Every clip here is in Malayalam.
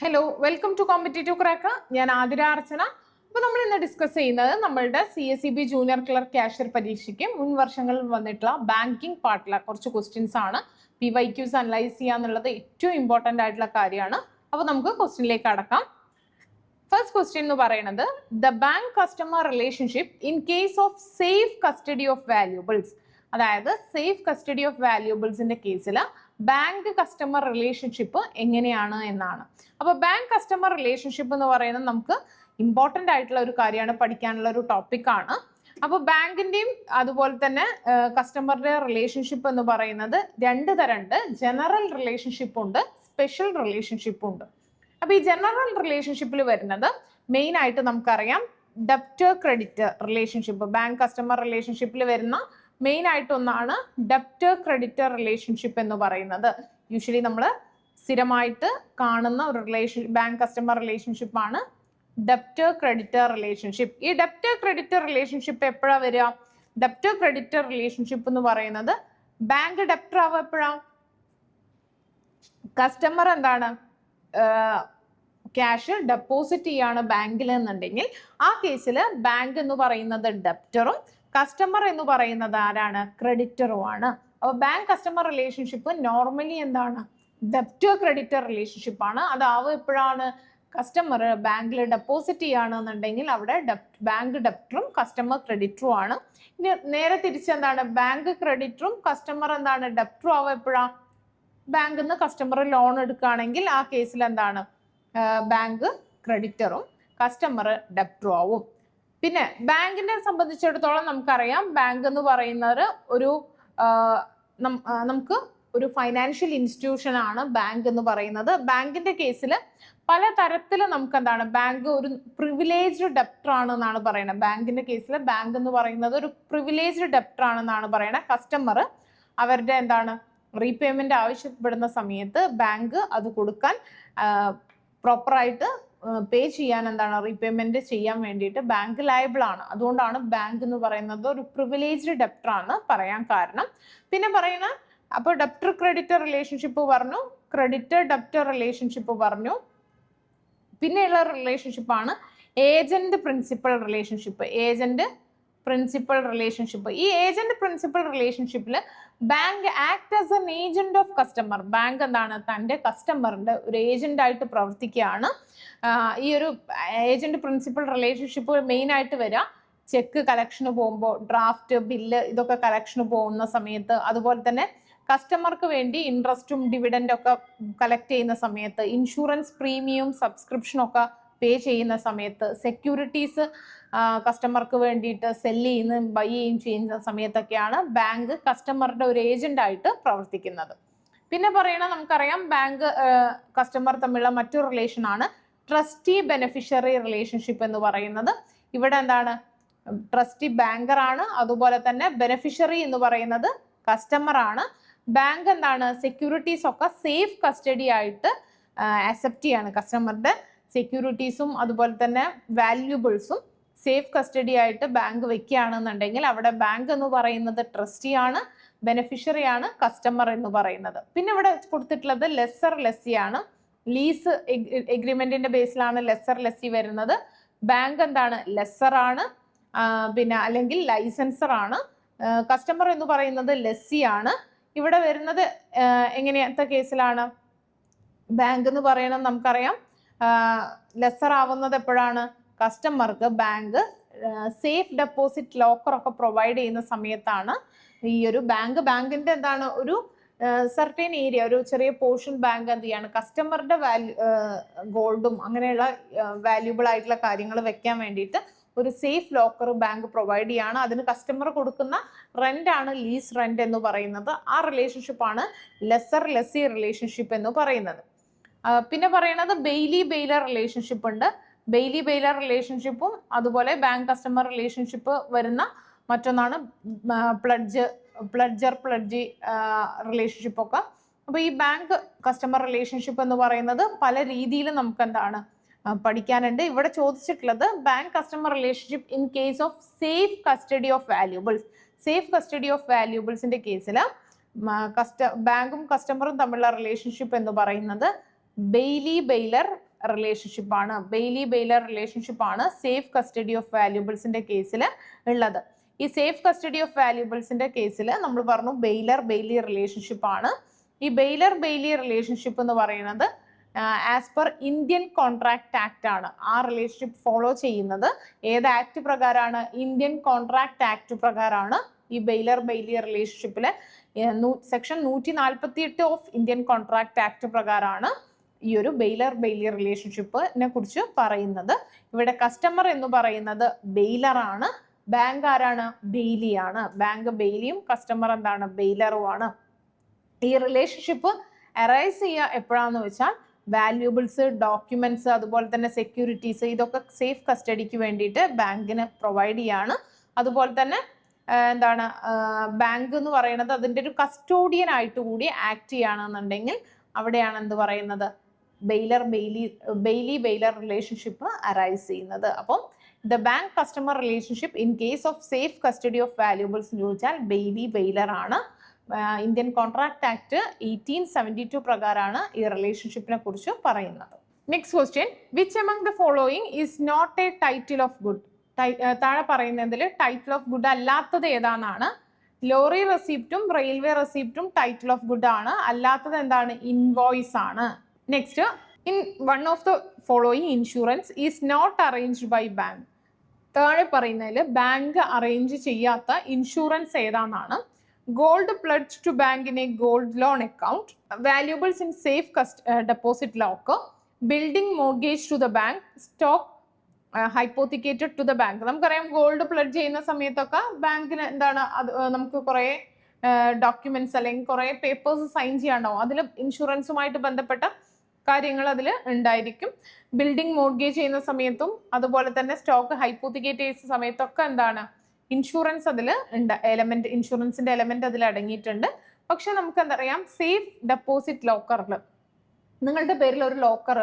Hello, welcome to competitive crack. ഞാൻ ആതിര അർച്ചന. അപ്പോൾ നമ്മൾ ഇന്ന് ഡിസ്കസ് ചെയ്യുന്നത് നമ്മളുടെ CSEB ജൂനിയർ ക്ലർക്ക് ക്യാഷ്യർ പരീക്ഷയ്ക്ക് മുൻ വർഷങ്ങളിൽ വന്നിട്ടുള്ള ബാങ്കിങ് പാർട്ടിലെ കുറച്ച് ക്വസ്റ്റ്യൻസ് ആണ്. PYQs അനലൈസ് ചെയ്യുക എന്നുള്ളത് ഏറ്റവും ഇമ്പോർട്ടൻ്റ് ആയിട്ടുള്ള കാര്യമാണ്. അപ്പോൾ നമുക്ക് ക്വസ്റ്റ്യനിലേക്ക് കടക്കാം. ഫസ്റ്റ് ക്വസ്റ്റ്യൻ എന്ന് പറയുന്നത് the bank customer relationship in case of safe custody of valuables. അതായത് സേഫ് കസ്റ്റഡി ഓഫ് വാല്യൂബിൾസിന്റെ കേസിൽ ബാങ്ക് കസ്റ്റമർ റിലേഷൻഷിപ്പ് എങ്ങനെയാണ് എന്നാണ്. അപ്പോൾ ബാങ്ക് കസ്റ്റമർ റിലേഷൻഷിപ്പ് എന്ന് പറയുന്നത് നമുക്ക് ഇമ്പോർട്ടൻ്റ് ആയിട്ടുള്ള ഒരു കാര്യമാണ്, പഠിക്കാനുള്ള ഒരു ടോപ്പിക്കാണ്. അപ്പോൾ ബാങ്കിന്റെയും അതുപോലെ തന്നെ കസ്റ്റമറുടെ റിലേഷൻഷിപ്പ് എന്ന് പറയുന്നത് രണ്ട് തരമുണ്ട്. ജനറൽ റിലേഷൻഷിപ്പ് ഉണ്ട്, സ്പെഷ്യൽ റിലേഷൻഷിപ്പ് ഉണ്ട്. അപ്പൊ ഈ ജനറൽ റിലേഷൻഷിപ്പിൽ വരുന്നത് മെയിൻ ആയിട്ട് നമുക്കറിയാം debtor creditor relationship. Bank customer റിലേഷൻഷിപ്പിൽ വരുന്ന മെയിൻ ആയിട്ട് ഒന്നാണ് ഡെപ്റ്റർ ക്രെഡിറ്റർ റിലേഷൻഷിപ്പ് എന്ന് പറയുന്നത്. യൂഷ്വലി നമ്മൾ സ്ഥിരമായിട്ട് കാണുന്ന ഒരു ബാങ്ക് കസ്റ്റമർ റിലേഷൻഷിപ്പ് ആണ് ഡെപ്റ്റർ ക്രെഡിറ്റർ റിലേഷൻഷിപ്പ്. ഈ ഡെപ്റ്റർ ക്രെഡിറ്റർ റിലേഷൻഷിപ്പ് എപ്പോഴാണ് വരിക? ഡെപ്റ്റർ ക്രെഡിറ്റർ റിലേഷൻഷിപ്പ് എന്ന് പറയുന്നത് ബാങ്ക് ഡെപ്റ്റർ ആവുക എപ്പോഴാണ്? കസ്റ്റമർ എന്താണ് ക്യാഷ് ഡെപ്പോസിറ്റ് ചെയ്യാണ് ബാങ്കിൽ എന്നുണ്ടെങ്കിൽ ആ കേസിൽ ബാങ്ക് എന്ന് പറയുന്നത് ഡെപ്റ്ററും കസ്റ്റമർ എന്ന് പറയുന്നത് ആരാണ്? ക്രെഡിറ്ററും ആണ്. അപ്പോൾ ബാങ്ക് കസ്റ്റമർ റിലേഷൻഷിപ്പ് നോർമലി എന്താണ്? ഡെപ്റ്റർ ക്രെഡിറ്റർ റിലേഷൻഷിപ്പ് ആണ്. അതാവുക എപ്പോഴാണ്? കസ്റ്റമർ ബാങ്കിൽ ഡെപ്പോസിറ്റ് ചെയ്യുകയാണെന്നുണ്ടെങ്കിൽ അവിടെ ബാങ്ക് ഡെപ്റ്ററും കസ്റ്റമർ ക്രെഡിറ്ററും ആണ്. ഇനി നേരെ തിരിച്ചെന്താണ്? ബാങ്ക് ക്രെഡിറ്ററും കസ്റ്റമർ എന്താണ്? ഡെപ്റ്ററും ആവുക എപ്പോഴാണ്? ബാങ്കിൽ നിന്ന് കസ്റ്റമർ ലോൺ എടുക്കുകയാണെങ്കിൽ ആ കേസിൽ എന്താണ്? ബാങ്ക് ക്രെഡിറ്ററും കസ്റ്റമർ ഡെപ്റ്ററും ആവും. പിന്നെ ബാങ്കിനെ സംബന്ധിച്ചിടത്തോളം നമുക്കറിയാം ബാങ്ക് എന്ന് പറയുന്നത് നമുക്ക് ഒരു ഫൈനാൻഷ്യൽ ഇൻസ്റ്റിറ്റ്യൂഷൻ ആണ് ബാങ്ക് എന്ന് പറയുന്നത്. ബാങ്കിന്റെ കേസിൽ പല തരത്തിൽ നമുക്ക് എന്താണ്? ബാങ്ക് ഒരു പ്രിവിലേജ്ഡ് ഡെപ്റ്റർ ആണെന്നാണ് പറയുന്നത്. ബാങ്കിന്റെ കേസിൽ ബാങ്ക് എന്ന് പറയുന്നത് ഒരു പ്രിവിലേജ്ഡ് ഡെപ്റ്റർ ആണെന്നാണ് പറയുന്നത്. കസ്റ്റമർ അവരുടെ എന്താണ് റീപേയ്മെന്റ് ആവശ്യപ്പെടുന്ന സമയത്ത് ബാങ്ക് അത് കൊടുക്കാൻ പ്രോപ്പറായിട്ട് പേ ചെയ്യാൻ എന്താണ് റീപേയ്മെന്റ് ചെയ്യാൻ വേണ്ടിയിട്ട് ബാങ്ക് ലയബിൾ ആണ്. അതുകൊണ്ടാണ് ബാങ്ക് എന്ന് പറയുന്നത് ഒരു പ്രിവിലേജ്ഡ് ഡെപ്റ്റർ ആണ് പറയാൻ കാരണം. പിന്നെ പറയുന്ന അപ്പോൾ ഡെപ്റ്റർ ക്രെഡിറ്റർ റിലേഷൻഷിപ്പ് പറഞ്ഞു, ക്രെഡിറ്റർ ഡെപ്റ്റർ റിലേഷൻഷിപ്പ് പറഞ്ഞു. പിന്നെയുള്ള റിലേഷൻഷിപ്പാണ് agent principal relationship. Agent principal relationship. ഈ ഏജന്റ് പ്രിൻസിപ്പൽ റിലേഷൻഷിപ്പിൽ bank act as an agent of customer. Bank എന്താണ്? തൻ്റെ കസ്റ്റമറിന്റെ ഒരു ഏജന്റ് ആയിട്ട് പ്രവർത്തിക്കുകയാണ്. ഈ ഒരു ഏജന്റ് പ്രിൻസിപ്പൽ റിലേഷൻഷിപ്പ് മെയിൻ ആയിട്ട് വരിക ചെക്ക് കളക്ഷന് പോകുമ്പോൾ, ഡ്രാഫ്റ്റ്, ബില്ല് ഇതൊക്കെ കളക്ഷന് പോകുന്ന സമയത്ത്, അതുപോലെ തന്നെ കസ്റ്റമർക്ക് വേണ്ടി ഇൻട്രസ്റ്റും ഡിവിഡൻഡും ഒക്കെ കളക്ട് ചെയ്യുന്ന സമയത്ത്, ഇൻഷുറൻസ് പ്രീമിയം സബ്സ്ക്രിപ്ഷനൊക്കെ പേ ചെയ്യുന്ന സമയത്ത്, സെക്യൂരിറ്റീസ് കസ്റ്റമർക്ക് വേണ്ടിയിട്ട് സെല്ല് ചെയ്യുന്ന ബൈ ചെയ്യുന്ന സമയത്തൊക്കെയാണ് ബാങ്ക് കസ്റ്റമറുടെ ഒരു ഏജന്റ് ആയിട്ട് പ്രവർത്തിക്കുന്നത്. പിന്നെ പറയണ നമുക്കറിയാം ബാങ്ക് കസ്റ്റമർ തമ്മിലുള്ള മറ്റൊരു റിലേഷൻ ആണ് ട്രസ്റ്റി ബെനിഫിഷ്യറി റിലേഷൻഷിപ്പ് എന്ന് പറയുന്നത്. ഇവിടെ എന്താണ്? ട്രസ്റ്റി ബാങ്കർ ആണ്, അതുപോലെ തന്നെ ബെനിഫിഷ്യറി എന്ന് പറയുന്നത് കസ്റ്റമർ ആണ്. ബാങ്ക് എന്താണ്? സെക്യൂരിറ്റീസ് ഒക്കെ സേഫ് കസ്റ്റഡി ആയിട്ട് അക്സെപ്റ്റ് ചെയ്യാണ്. കസ്റ്റമറുടെ സെക്യൂരിറ്റീസും അതുപോലെ തന്നെ വാല്യൂബിൾസും സേഫ് കസ്റ്റഡി ആയിട്ട് ബാങ്ക് വെക്കുകയാണെന്നുണ്ടെങ്കിൽ അവിടെ ബാങ്ക് എന്ന് പറയുന്നത് ട്രസ്റ്റി ആണ്, ബെനിഫിഷ്യറി ആണ്, കസ്റ്റമർ എന്ന് പറയുന്നത്. പിന്നെ ഇവിടെ കൊടുത്തിട്ടുള്ളത് ലെസ്സർ ലെസ്സി ആണ്. ലീസ് എഗ്രിമെന്റിന്റെ ബേസിലാണ് ലെസ്സർ ലെസ്സി വരുന്നത്. ബാങ്ക് എന്താണ്? ലെസ്സർ ആണ്, പിന്നെ അല്ലെങ്കിൽ ലൈസൻസർ ആണ്. കസ്റ്റമർ എന്ന് പറയുന്നത് ലെസ്സി ആണ്. ഇവിടെ വരുന്നത് എങ്ങനെയത്തെ കേസിലാണ്? ബാങ്ക് എന്ന് പറയുന്നത് നമുക്കറിയാം ലെസ്സർ ആവുന്നത് എപ്പോഴാണ്? കസ്റ്റമർക്ക് ബാങ്ക് സേഫ് ഡെപ്പോസിറ്റ് ലോക്കർ ഒക്കെ പ്രൊവൈഡ് ചെയ്യുന്ന സമയത്താണ് ഈ ഒരു ബാങ്കിന്റെ എന്താണ് ഒരു സർട്ടൻ ഏരിയ, ഒരു ചെറിയ പോർഷൻ ബാങ്ക് എന്ത് ചെയ്യാണ്? കസ്റ്റമറുടെ ഗോൾഡും അങ്ങനെയുള്ള വാല്യൂബിൾ ആയിട്ടുള്ള കാര്യങ്ങൾ വെക്കാൻ വേണ്ടിയിട്ട് ഒരു സേഫ് ലോക്കർ ബാങ്ക് പ്രൊവൈഡ് ചെയ്യാണ്. അതിന് കസ്റ്റമർ കൊടുക്കുന്ന റെന്റ് ആണ് ലീസ് റെന്റ് എന്ന് പറയുന്നത്. ആ റിലേഷൻഷിപ്പാണ് ലെസ്സർ ലെസ്സി റിലേഷൻഷിപ്പ് എന്ന് പറയുന്നത്. പിന്നെ പറയുന്നത് ബെയ്ലി ബെയ്ലർ റിലേഷൻഷിപ്പ് ഉണ്ട്. ബെയ്ലി ബെയ്ലർ റിലേഷൻഷിപ്പും അതുപോലെ ബാങ്ക് കസ്റ്റമർ റിലേഷൻഷിപ്പ് വരുന്ന മറ്റൊന്നാണ് പ്ലഡ്ജർ പ്ലഡ്ജി റിലേഷൻഷിപ്പ് ഒക്കെ. അപ്പോൾ ഈ ബാങ്ക് കസ്റ്റമർ റിലേഷൻഷിപ്പ് എന്ന് പറയുന്നത് പല രീതിയിൽ നമുക്ക് എന്താണ് പഠിക്കാനുണ്ട്. ഇവിടെ ചോദിച്ചിട്ടുള്ളത് bank customer relationship in case of safe custody of valuables. Safe custody of വാല്യൂബിൾസിന്റെ കേസിൽ ബാങ്കും കസ്റ്റമറും തമ്മിലുള്ള റിലേഷൻഷിപ്പ് എന്ന് പറയുന്നത് ബെയ്ലി ബെയ്ലർ റിലേഷൻഷിപ്പ് ആണ്, ബെയിലി ബെയിലർ റിലേഷൻഷിപ്പ് ആണ് സേഫ് കസ്റ്റഡി ഓഫ് വാല്യൂബിൾസിന്റെ കേസിൽ ഉള്ളത്. ഈ സേഫ് കസ്റ്റഡി ഓഫ് വാല്യൂബിൾസിന്റെ കേസിൽ നമ്മൾ പറഞ്ഞു ബെയിലർ ബെയിലി റിലേഷൻഷിപ്പ് ആണ്. ഈ ബെയിലർ ബെയിലി റിലേഷൻഷിപ്പ് എന്ന് പറയുന്നത് as per Indian contract act ആണ്. ആ റിലേഷൻഷിപ്പ് ഫോളോ ചെയ്യുന്നത് ഏത് ആക്ട് പ്രകാരമാണ്? ഇന്ത്യൻ കോൺട്രാക്ട് ആക്ട് പ്രകാരമാണ്. ഈ ബെയിലർ ബെയിലി റിലേഷൻഷിപ്പില് section 148 of Indian contract act പ്രകാരമാണ് ഈ ഒരു ബെയിലർ ബെയിലി റിലേഷൻഷിപ്പിനെ കുറിച്ച് പറയുന്നത്. ഇവിടെ കസ്റ്റമർ എന്ന് പറയുന്നത് ബെയിലർ ആണ്, ബാങ്ക് ആരാണ്? ബെയിലിയാണ്. ബാങ്ക് ബെയിലിയും കസ്റ്റമർ എന്താണ്? ബെയിലറുമാണ്. ഈ റിലേഷൻഷിപ്പ് അറൈസ് ചെയ്യുക എപ്പോഴാന്ന് വെച്ചാൽ വാല്യൂബിൾസ്, ഡോക്യുമെന്റ്സ്, അതുപോലെ തന്നെ സെക്യൂരിറ്റീസ്, ഇതൊക്കെ സേഫ് കസ്റ്റഡിക്ക് വേണ്ടിയിട്ട് ബാങ്കിന് പ്രൊവൈഡ് ചെയ്യാണ്. അതുപോലെ തന്നെ എന്താണ് ബാങ്ക് എന്ന് പറയുന്നത് അതിൻ്റെ ഒരു കസ്റ്റോഡിയൻ ആയിട്ട് കൂടി ആക്ട് ചെയ്യുകയാണെന്നുണ്ടെങ്കിൽ അവിടെയാണ് എന്ത് പറയുന്നത്? ബെയിലി ബെയിലർ റിലേഷൻഷിപ്പ് അറൈസ് ചെയ്യുന്നത്. അപ്പം the bank customer relationship in case of safe custody of valuables എന്ന് ചോദിച്ചാൽ ബെയിലി ബെയിലർ ആണ്. ഇന്ത്യൻ കോൺട്രാക്ട് ആക്ട് 1872 പ്രകാരമാണ് ഈ റിലേഷൻഷിപ്പിനെ കുറിച്ച് പറയുന്നത്. Next question, which among the following is not a title of good? താഴെ പറയുന്നതിൽ ടൈറ്റിൽ ഓഫ് ഗുഡ് അല്ലാത്തത് ഏതാണെന്നാണ്. ലോറി റെസിപ്റ്റും റെയിൽവേ റെസിപ്റ്റും ടൈറ്റിൽ ഓഫ് ഗുഡ് ആണ്. അല്ലാത്തത് എന്താണ്? ഇൻവോയ്സ് ആണ്. Next, in one of the following insurance is not arranged by bank. താഴെ പറയുന്നതിൽ ബാങ്ക് അറേഞ്ച് ചെയ്യാത്ത ഇൻഷുറൻസ് ഏതാണെന്നാണ്. Gold pledge to bank in a gold loan account, valuables in safe deposit locker, building mortgage to the bank, stock hypothecated to the bank. നമുക്കറിയാം ഗോൾഡ് പ്ലഡ്ജ് ചെയ്യുന്ന സമയത്തൊക്കെ ബാങ്കിന് എന്താണ് അത് നമുക്ക് കുറേ ഡോക്യുമെന്റ്സ് അല്ലെങ്കിൽ കുറേ പേപ്പേഴ്സ് സൈൻ ചെയ്യാണ്ടാവും. അതിൽ ഇൻഷുറൻസുമായിട്ട് ബന്ധപ്പെട്ട കാര്യങ്ങൾ അതിൽ ഉണ്ടായിരിക്കും. ബിൽഡിംഗ് മോർഗേജ് ചെയ്യുന്ന സമയത്തും അതുപോലെ തന്നെ സ്റ്റോക്ക് ഹൈപ്പോത്തിക്കേറ്റ് ചെയ്യുന്ന സമയത്തൊക്കെ എന്താണ് ഇൻഷുറൻസ് അതിൽ ഉണ്ട്, എലമെന്റ്, ഇൻഷുറൻസിന്റെ എലമെന്റ് അതിൽ അടങ്ങിയിട്ടുണ്ട്. പക്ഷെ നമുക്ക് എന്തറിയാം, സേഫ് ഡെപ്പോസിറ്റ് ലോക്കറിൽ നിങ്ങളുടെ പേരിൽ ഒരു ലോക്കർ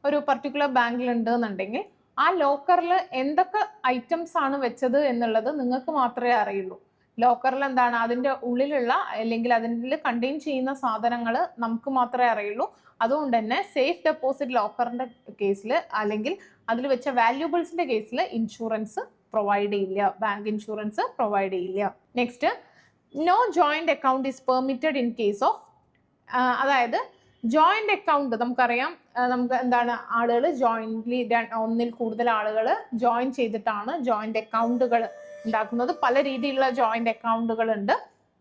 ഒരു പർട്ടിക്കുലർ ബാങ്കിൽ ഉണ്ട് എന്നുണ്ടെങ്കിൽ ആ ലോക്കറിൽ എന്തൊക്കെ ഐറ്റംസ് ആണ് വെച്ചത് എന്നുള്ളത് നിങ്ങൾക്ക് മാത്രമേ അറിയുള്ളൂ. ലോക്കറിൽ എന്താണ് അതിൻ്റെ ഉള്ളിലുള്ള അല്ലെങ്കിൽ അതിൻ്റെ കണ്ടെയ്ൻ ചെയ്യുന്ന സാധനങ്ങൾ നമുക്ക് മാത്രമേ അറിയുള്ളൂ. അതുകൊണ്ട് തന്നെ സേഫ് ഡെപ്പോസിറ്റ് ലോക്കറിന്റെ കേസിൽ അല്ലെങ്കിൽ അതിൽ വെച്ച വാല്യൂബിൾസിന്റെ കേസിൽ ഇൻഷുറൻസ് പ്രൊവൈഡ് ചെയ്യില്ല, ബാങ്ക് ഇൻഷുറൻസ് പ്രൊവൈഡ് ചെയ്യില്ല. Next, no joint account is permitted in case of, അതായത് ജോയിന്റ് അക്കൗണ്ട് നമുക്കറിയാം, നമുക്ക് എന്താണ് ആളുകൾ ജോയിന്റ്ലി ഒന്നിൽ കൂടുതൽ ആളുകൾ ജോയിൻ ചെയ്തിട്ടാണ് ജോയിന്റ് അക്കൗണ്ടുകൾ ഉണ്ടാക്കുന്നത്. പല രീതിയിലുള്ള ജോയിന്റ് അക്കൗണ്ടുകൾ ഉണ്ട്.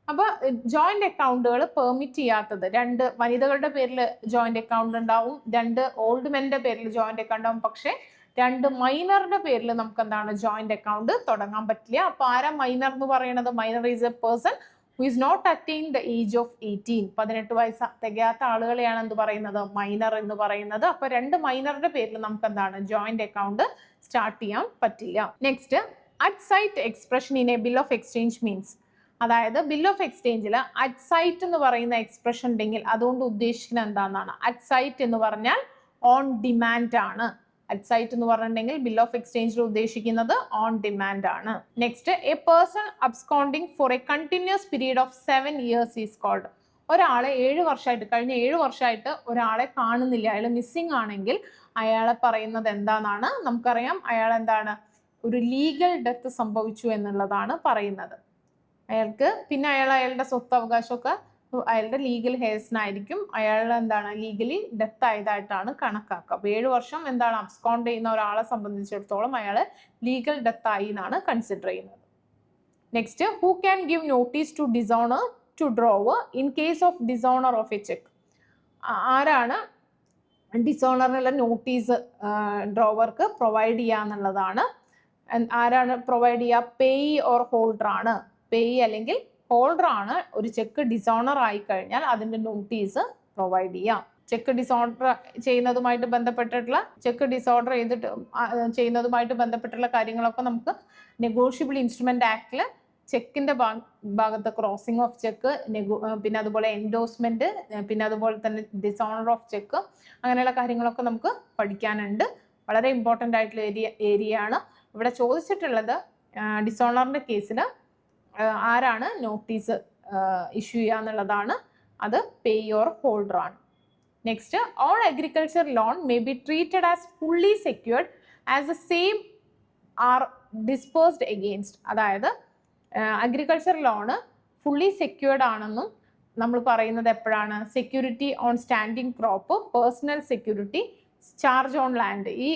അപ്പൊ ജോയിന്റ് അക്കൗണ്ടുകൾ പെർമിറ്റ് ചെയ്യാത്തത്, 2 വനിതകളുടെ പേരിൽ ജോയിന്റ് അക്കൗണ്ട് ഉണ്ടാവും, 2 ഓൾഡ് മെന്റെ പേരിൽ ജോയിന്റ് അക്കൗണ്ട് ഉണ്ടാവും. പക്ഷെ 2 മൈനറുടെ പേരിൽ നമുക്ക് എന്താണ് ജോയിന്റ് അക്കൗണ്ട് തുടങ്ങാൻ പറ്റില്ല. അപ്പൊ ആരാ മൈനർ എന്ന് പറയുന്നത്? Minor is a person who is not attain the age of 18. 18 വയസ്സ് തികയാത്ത ആളുകളെയാണ് എന്ത് പറയുന്നത്? മൈനർ എന്ന് പറയുന്നത്. അപ്പൊ 2 മൈനറുടെ പേരിൽ നമുക്ക് എന്താണ് ജോയിന്റ് അക്കൗണ്ട് സ്റ്റാർട്ട് ചെയ്യാൻ പറ്റില്ല. Next, at sight expression in a bill of exchange means, അതായത് ബിൽ ഓഫ് എക്സ്ചേഞ്ചിൽ അറ്റ് സൈറ്റ് എന്ന് പറയുന്ന എക്സ്പ്രഷൻ ഉണ്ടെങ്കിൽ അതുകൊണ്ട് ഉദ്ദേശിക്കുന്നത് എന്താണെന്നാണ്. അറ്റ് സൈറ്റ് എന്ന് പറഞ്ഞാൽ ഓൺ ഡിമാൻഡ് ആണ്. അറ്റ് സൈറ്റ് എന്ന് പറഞ്ഞിട്ടുണ്ടെങ്കിൽ ബിൽ ഓഫ് എക്സ്ചേഞ്ചിൽ ഉദ്ദേശിക്കുന്നത് ഓൺ ഡിമാൻഡ് ആണ്. Next, a person absconding for a continuous period of 7 years is called. ഒരാളെ 7 വർഷമായിട്ട്, കഴിഞ്ഞ 7 വർഷമായിട്ട് ഒരാളെ കാണുന്നില്ല, അയാൾ മിസ്സിംഗ് ആണെങ്കിൽ അയാളെ പറയുന്നത് എന്താണെന്നാണ്. നമുക്കറിയാം അയാൾ എന്താണ്, ഒരു ലീഗൽ ഡെത്ത് സംഭവിച്ചു എന്നുള്ളതാണ് പറയുന്നത്. അയാൾക്ക് പിന്നെ അയാളുടെ സ്വത്ത് അവകാശമൊക്കെ അയാളുടെ ലീഗൽ ഹെയർസിനായിരിക്കും. അയാൾ എന്താണ് ലീഗലി ഡെത്ത് ആയതായിട്ടാണ് കണക്കാക്കുക. അപ്പോൾ 7 വർഷം എന്താണ് അബ്സ്കോണ്ട് ചെയ്യുന്ന ഒരാളെ സംബന്ധിച്ചിടത്തോളം അയാൾ ലീഗൽ ഡെത്ത് ആയി എന്നാണ് കൺസിഡർ ചെയ്യുന്നത്. Next, who can give notice to dishonour to drawer in case of dishonour of a cheque? ആരാണ് ഡിസോണറിനുള്ള നോട്ടീസ് ഡ്രോവർക്ക് പ്രൊവൈഡ് ചെയ്യുക എന്നുള്ളതാണ്. ആരാണ് പ്രൊവൈഡ് ചെയ്യുക? പേയി ഓർ ഹോൾഡർ ആണ്. പേയി അല്ലെങ്കിൽ ഹോൾഡർ ആണ് ഒരു ചെക്ക് ഡിസോണർ ആയി കഴിഞ്ഞാൽ അതിന്റെ നോട്ടീസ് പ്രൊവൈഡ് ചെയ്യാം. ചെക്ക് ഡിസോർഡർ ചെയ്യുന്നതുമായിട്ട് ബന്ധപ്പെട്ടിട്ടുള്ള ബന്ധപ്പെട്ടുള്ള കാര്യങ്ങളൊക്കെ നമുക്ക് നെഗോഷ്യബിൾ ഇൻസ്ട്രുമെന്റ് ആക്ടിൽ ചെക്കിന്റെ ഭാഗത്ത് ക്രോസിംഗ് ഓഫ് ചെക്ക്, പിന്നെ അതുപോലെ എൻഡോഴ്സ്മെന്റ്, പിന്നെ അതുപോലെ തന്നെ ഡിസോണർ ഓഫ് ചെക്ക്, അങ്ങനെയുള്ള കാര്യങ്ങളൊക്കെ നമുക്ക് പഠിക്കാനുണ്ട്. വളരെ ഇമ്പോർട്ടൻ്റ് ആയിട്ടുള്ള ഏരിയ ആണ്. ഇവിടെ ചോദിച്ചിട്ടുള്ളത് ഡിസോണറിന്റെ കേസിൽ ആരാണ് നോട്ടീസ് ഇഷ്യൂ ചെയ്യുക എന്നുള്ളതാണ്. അത് പേയി ഓർ ഹോൾഡർ ആണ്. Next, all agriculture loan may be treated as fully secured as the same are disbursed against. അതായത് അഗ്രികൾച്ചർ ലോണ് ഫുള്ളി സെക്യൂർഡ് ആണെന്നും നമ്മൾ പറയുന്നത് എപ്പോഴാണ്? Security on standing crop, personal security, charge on land, ഈ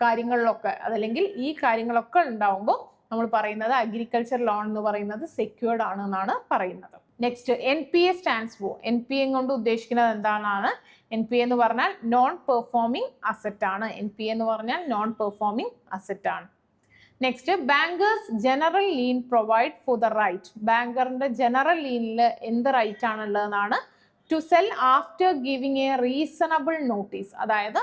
കാര്യങ്ങളിലൊക്കെ അതല്ലെങ്കിൽ ഈ കാര്യങ്ങളൊക്കെ ഉണ്ടാവുമ്പോൾ നമ്മൾ പറയുന്നത് അഗ്രികൾച്ചർ ലോൺ എന്ന് പറയുന്നത് സെക്യൂർഡ് ആണ് എന്നാണ് പറയുന്നത്. Next, NPA stands for. NPA കൊണ്ട് ഉദ്ദേശിക്കുന്നത് എന്താണ്? NPA എന്ന് പറഞ്ഞാൽ നോൺ പെർഫോമിംഗ് അസറ്റ് ആണ്. NPA എന്ന് പറഞ്ഞാൽ നോൺ പെർഫോമിംഗ് അസറ്റ് ആണ്. Next, bankers general lien provide for the right. ബാങ്കറിന്റെ ജനറൽ ലീനിൽ എന്ത് റൈറ്റ് ആണുള്ളതെന്നാണ്? To sell after giving a reasonable notice. അതായത്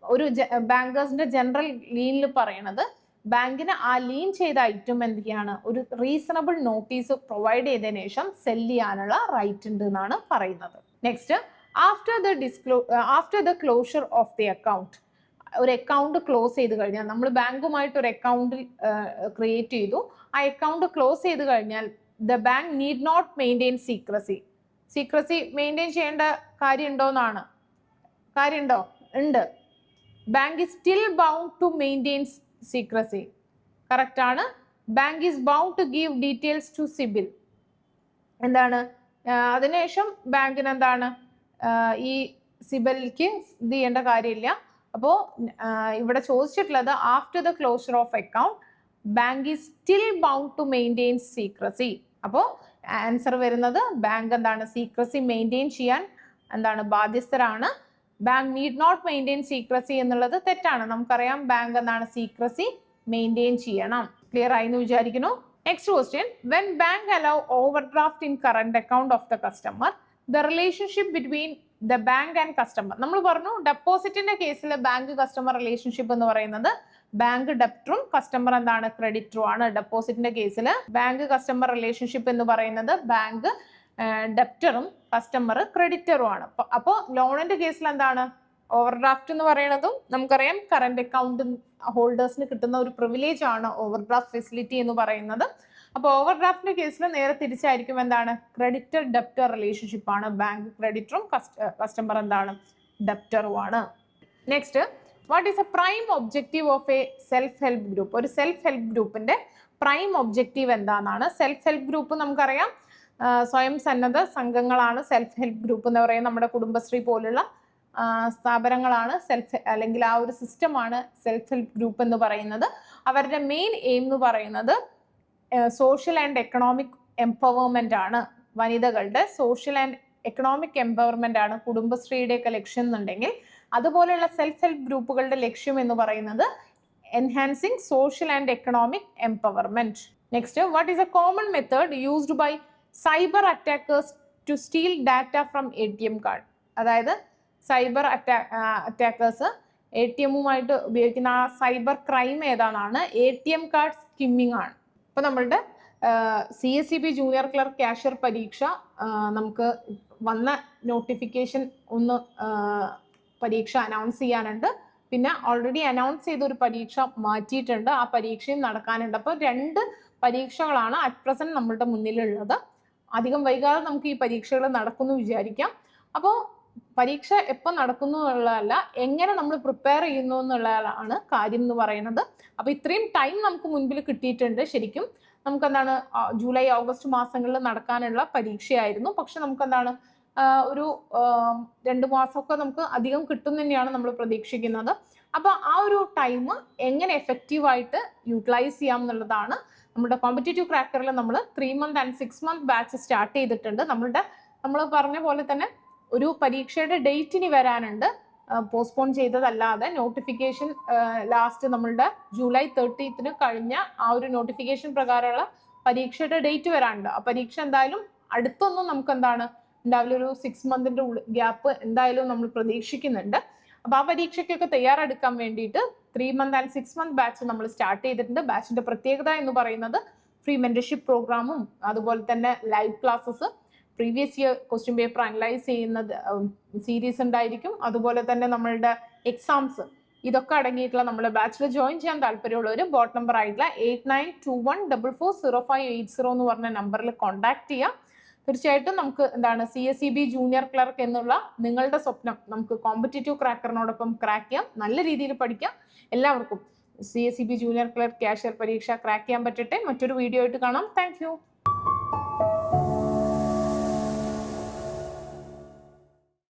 ഒരു ബാങ്കേഴ്സിന്റെ ജനറൽ ലീനിൽ പറയണത് ബാങ്കിന് ആ ലീൻ ചെയ്ത ഐറ്റം എന്തൊക്കെയാണ്? ഒരു റീസണബിൾ നോട്ടീസ് പ്രൊവൈഡ് ചെയ്തതിനു ശേഷം സെല് ചെയ്യാനുള്ള റൈറ്റ് ഉണ്ട് എന്നാണ് പറയുന്നത്. Next, after the closure of the account. ഒരു അക്കൗണ്ട് ക്ലോസ് ചെയ്ത് കഴിഞ്ഞാൽ, നമ്മൾ ബാങ്കുമായിട്ട് ഒരു അക്കൗണ്ട് ക്രിയേറ്റ് ചെയ്തു, ആ അക്കൗണ്ട് ക്ലോസ് ചെയ്ത് കഴിഞ്ഞാൽ the bank need not maintain secrecy. Secrecy maintain ചെയ്യേണ്ട കാര്യമുണ്ടോന്നാണ്? കാര്യമുണ്ടോ? ഉണ്ട്. Bank is still bound to maintain secrecy. Correct ആണ്. Bank is bound to give details to CIBIL. എന്താണ്? അതിനുശേഷം ബാങ്കിന് എന്താണ് ഈ സിബിലിക്ക് ഇത് ചെയ്യേണ്ട കാര്യമില്ല. അപ്പോൾ ഇവിടെ ചോദിച്ചിട്ടുള്ളത് after the closure of account bank is still bound to maintain secrecy. അപ്പോൾ ആൻസർ വരുന്നത് ബാങ്ക് എന്താണ്? സീക്രസി മെയിൻറ്റെയിൻ ചെയ്യാൻ എന്താണ്? ബാധ്യസ്ഥരാണ്. Bank need not maintain secrecy എന്നുള്ളത് തെറ്റാണ്. നമുക്കറിയാം ബാങ്ക് എന്താണ്? സീക്രസി മെയിൻറ്റെയിൻ ചെയ്യണം. ക്ലിയർ ആയി എന്ന് വിചാരിക്കുന്നു. Next question, when bank allow overdraft in current account of the customer, the relationship between the bank and customer. നമ്മൾ പറഞ്ഞു ഡെപ്പോസിറ്റിന്റെ കേസിൽ ബാങ്ക് കസ്റ്റമർ റിലേഷൻഷിപ്പ് എന്ന് പറയുന്നത് ബാങ്ക് ഡെപ്റ്ററും കസ്റ്റമർ എന്താണ്? ക്രെഡിറ്ററും ആണ്. ഡെപ്പോസിറ്റിന്റെ കേസിൽ ബാങ്ക് കസ്റ്റമർ റിലേഷൻഷിപ്പ് എന്ന് പറയുന്നത് ബാങ്ക് ഡെപ്റ്ററും കസ്റ്റമർ ക്രെഡിറ്ററും ആണ്. അപ്പോൾ ലോണിന്റെ കേസിൽ എന്താണ്? ഓവർഡ്രാഫ്റ്റ് എന്ന് പറയുന്നതും നമുക്കറിയാം കറന്റ് അക്കൗണ്ട് ഹോൾഡേഴ്സിന് കിട്ടുന്ന ഒരു പ്രിവിലേജ് ആണ് ഓവർഡ്രാഫ്റ്റ് ഫെസിലിറ്റി എന്ന് പറയുന്നത്. അപ്പോൾ ഓവർഡ്രാഫ്റ്റിന്റെ കേസിൽ നേരെ തിരിച്ചായിരിക്കും. എന്താണ്? ക്രെഡിറ്റർ ഡെപ്റ്റർ റിലേഷൻഷിപ്പ് ആണ്. ബാങ്ക് ക്രെഡിറ്ററും കസ്റ്റമർ എന്താണ്? ഡെപ്റ്ററും ആണ്. Next, what is A prime objective of A self help group? ഒരു സെൽഫ് ഹെൽപ്പ് ഗ്രൂപ്പിന്റെ പ്രൈം ഒബ്ജക്റ്റീവ് എന്താണെന്നാണ്? സെൽഫ് ഹെൽപ്പ് ഗ്രൂപ്പ് നമുക്കറിയാം സ്വയം സന്നദ്ധ സംഘങ്ങളാണ് സെൽഫ് ഹെൽപ്പ് ഗ്രൂപ്പ് എന്ന് പറയുന്നത്. നമ്മുടെ കുടുംബശ്രീ പോലുള്ള സ്ഥാപനങ്ങളാണ് അല്ലെങ്കിൽ ആ ഒരു സിസ്റ്റമാണ് സെൽഫ് ഹെൽപ്പ് ഗ്രൂപ്പ് എന്ന് പറയുന്നത്. അവരുടെ മെയിൻ എയിം എന്ന് പറയുന്നത് സോഷ്യൽ ആൻഡ് എക്കണോമിക് എംപവർമെന്റ് ആണ്. വനിതകളുടെ സോഷ്യൽ ആൻഡ് എക്കണോമിക് എംപവർമെന്റ് ആണ് കുടുംബശ്രീയുടെയൊക്കെ ലക്ഷ്യം എന്നുണ്ടെങ്കിൽ, അതുപോലെയുള്ള സെൽഫ് ഹെൽപ്പ് ഗ്രൂപ്പുകളുടെ ലക്ഷ്യം എന്ന് പറയുന്നത് enhancing social and economic empowerment. Next, what is a common method used by cyber attackers to steal data from ATM card? അതായത് സൈബർ അറ്റാക്കേഴ്സ് ATM-ഉമായിട്ട് ഉപയോഗിക്കുന്ന ആ സൈബർ ക്രൈം ഏതാണെന്നാണ്? ATM കാർഡ് സ്കിമ്മിങ് ആണ്. ഇപ്പൊ നമ്മളുടെ CSEB ജൂനിയർ ക്ലർക്ക് ക്യാഷ്യർ പരീക്ഷ നമുക്ക് വന്ന നോട്ടിഫിക്കേഷൻ ഒന്ന് പരീക്ഷ അനൗൺസ് ചെയ്യാനുണ്ട്. പിന്നെ ഓൾറെഡി അനൗൺസ് ചെയ്ത ഒരു പരീക്ഷ മാറ്റിയിട്ടുണ്ട്. ആ പരീക്ഷയും നടക്കാനുണ്ട്. അപ്പോൾ 2 പരീക്ഷകളാണ് അറ്റ് പ്രസന്റ് നമ്മളുടെ മുന്നിലുള്ളത്. അധികം വൈകാതെ നമുക്ക് ഈ പരീക്ഷകൾ നടക്കുന്നു വിചാരിക്കാം. അപ്പോൾ പരീക്ഷ എപ്പോൾ നടക്കുന്നു എന്നുള്ളതല്ല, എങ്ങനെ നമ്മൾ പ്രിപ്പയർ ചെയ്യുന്നു എന്നുള്ളതാണ് കാര്യം എന്ന് പറയുന്നത്. അപ്പോൾ ഇത്രയും ടൈം നമുക്ക് മുൻപിൽ കിട്ടിയിട്ടുണ്ട്. ശരിക്കും നമുക്ക് എന്താണ് ജൂലൈ ഓഗസ്റ്റ് മാസങ്ങളിൽ നടക്കാനുള്ള പരീക്ഷയായിരുന്നു. പക്ഷെ നമുക്ക് എന്താണ് ഒരു 2 മാസമൊക്കെ നമുക്ക് അധികം കിട്ടും തന്നെയാണ് നമ്മൾ പ്രതീക്ഷിക്കുന്നത്. അപ്പോൾ ആ ഒരു ടൈം എങ്ങനെ എഫക്റ്റീവായിട്ട് യൂട്ടിലൈസ് ചെയ്യാം എന്നുള്ളതാണ് നമ്മുടെ കോമ്പറ്റേറ്റീവ് ക്രാക്കറിൽ നമ്മൾ 3 month and 6 month batch start ചെയ്തിട്ടുണ്ട്. നമ്മൾ പറഞ്ഞ പോലെ തന്നെ ഒരു പരീക്ഷയുടെ ഡേറ്റ് ഇനി വരാനുണ്ട്, പോസ്റ്റ്പോൺ ചെയ്തതല്ലാതെ. നോട്ടിഫിക്കേഷൻ ലാസ്റ്റ് നമ്മളുടെ ജൂലൈ 30th കഴിഞ്ഞ ആ ഒരു നോട്ടിഫിക്കേഷൻ പ്രകാരമുള്ള പരീക്ഷയുടെ ഡേറ്റ് വരാനുണ്ട്. ആ പരീക്ഷ എന്തായാലും അടുത്തൊന്നും നമുക്ക് എന്താണ് ഉണ്ടാവില്ല, ഒരു 6 month ഗ്യാപ്പ് എന്തായാലും നമ്മൾ പ്രതീക്ഷിക്കുന്നുണ്ട്. അപ്പൊ ആ പരീക്ഷയ്ക്കൊക്കെ തയ്യാറെടുക്കാൻ വേണ്ടിയിട്ട് 3 month ആൻഡ് 6 month ബാച്ച് നമ്മൾ സ്റ്റാർട്ട് ചെയ്തിട്ടുണ്ട്. ബാച്ചിന്റെ പ്രത്യേകത എന്ന് പറയുന്നത് ഫ്രീ മെന്റർഷിപ്പ് പ്രോഗ്രാമും അതുപോലെ തന്നെ live classes, previous year question paper analyse ചെയ്യുന്നത് സീരീസ് ഉണ്ടായിരിക്കും. അതുപോലെ തന്നെ നമ്മളുടെ എക്സാംസ്, ഇതൊക്കെ അടങ്ങിയിട്ടുള്ള നമ്മുടെ ബാച്ചിൽ ജോയിൻ ചെയ്യാൻ താല്പര്യമുള്ളവർ ബോട്ട് നമ്പർ ആയിട്ടുള്ള 8921440580 എന്ന് പറഞ്ഞ നമ്പറിൽ കോൺടാക്ട് ചെയ്യാം. തീർച്ചയായിട്ടും നമുക്ക് എന്താണ് CSEB ജൂനിയർ ക്ലർക്ക് എന്നുള്ള നിങ്ങളുടെ സ്വപ്നം നമുക്ക് കോമ്പറ്റേറ്റീവ് ക്രാക്കറിനോടൊപ്പം ക്രാക്ക് ചെയ്യാം, നല്ല രീതിയിൽ പഠിക്കാം. എല്ലാവർക്കും CSEB ജൂനിയർ ക്ലർക്ക് ക്യാഷ്യർ പരീക്ഷ ക്രാക്ക് ചെയ്യാൻ പറ്റട്ടെ. മറ്റൊരു വീഡിയോ ആയിട്ട് കാണാം. താങ്ക്